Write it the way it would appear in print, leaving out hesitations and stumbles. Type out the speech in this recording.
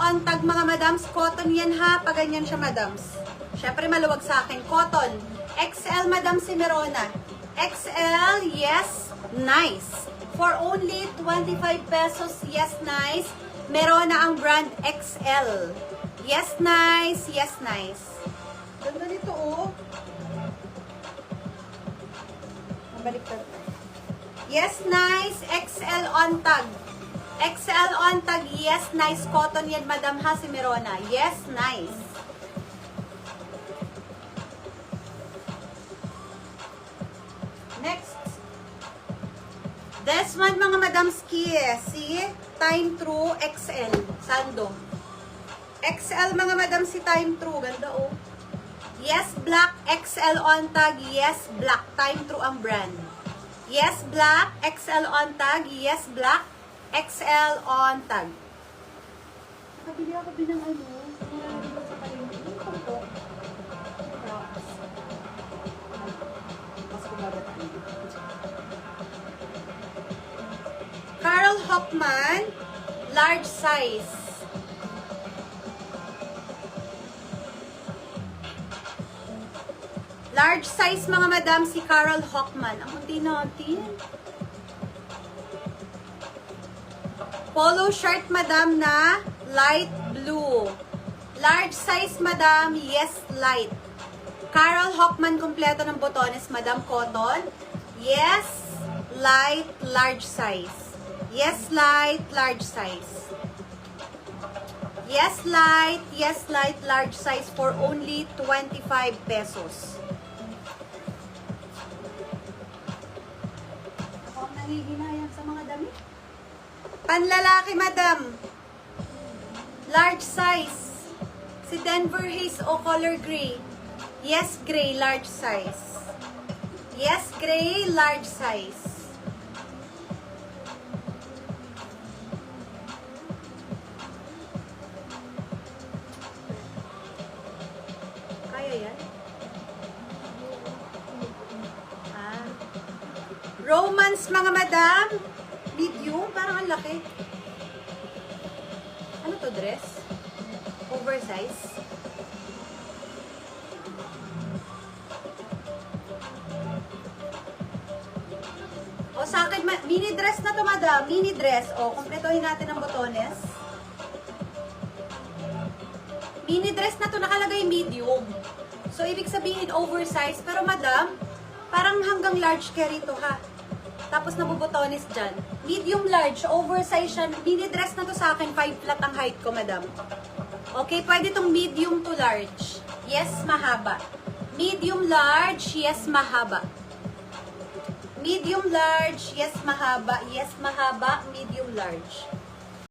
on tag mga madams. Cotton yan ha. Pag ganyan siya madams. Syempre maluwag sa akin. Cotton. XL madam si Merona. XL, yes, nice. For only 25 pesos, yes, nice. Merona ang brand XL. Yes, nice. Yes, nice. Ganda nito, oh. Mabaliktad. Yes, nice. XL on tag. XL on tag. Yes, nice. Cotton yan, madam ha, si Merona. Yes, nice. Next. This one, mga madam ski. Si Time True XL. Sando. XL, mga madam, si Time True. Ganda, oh. Yes, black. XL on tag. Yes, black. Time True ang brand. Yes, black. XL on tag. Yes, black. XL on tag. Nakabili ako din ng ano. Nilalagay ko sa palengke. Ano ito? Mas kumagat. Carl Hockman, large size. Large size, mga madam, si Carl Hockman. Ang unti natin. Polo shirt, madam, na light blue. Large size, madam, yes, light. Carl Hockman, kompleto ng botones, madam, cotton. Yes, light, large size. Yes, light, large size. Yes, light, large size for only 25 pesos. Ako ang nangihinayang sa mga damit. Panlalaki, madam. Large size. Si Denver Haze o color gray. Yes, gray, large size. Yes, gray, large size. Romance, mga madam. Medium, parang ang laki. Ano to, dress? Oversize. O, sa akin, mini dress na to, madam. Mini dress. O, kumpletohin natin ang botones. Mini dress na to, nakalagay medium. So, ibig sabihin oversize. Pero, madam, parang hanggang large carry to, ha? Tapos nabubotones dyan. Medium large, oversize siya. Mini dress na to sa akin, 5 flat ang height ko, madam. Okay, pwede tong medium to large. Yes, mahaba. Medium large, yes, mahaba. Medium large, yes, mahaba. Yes, mahaba, medium large.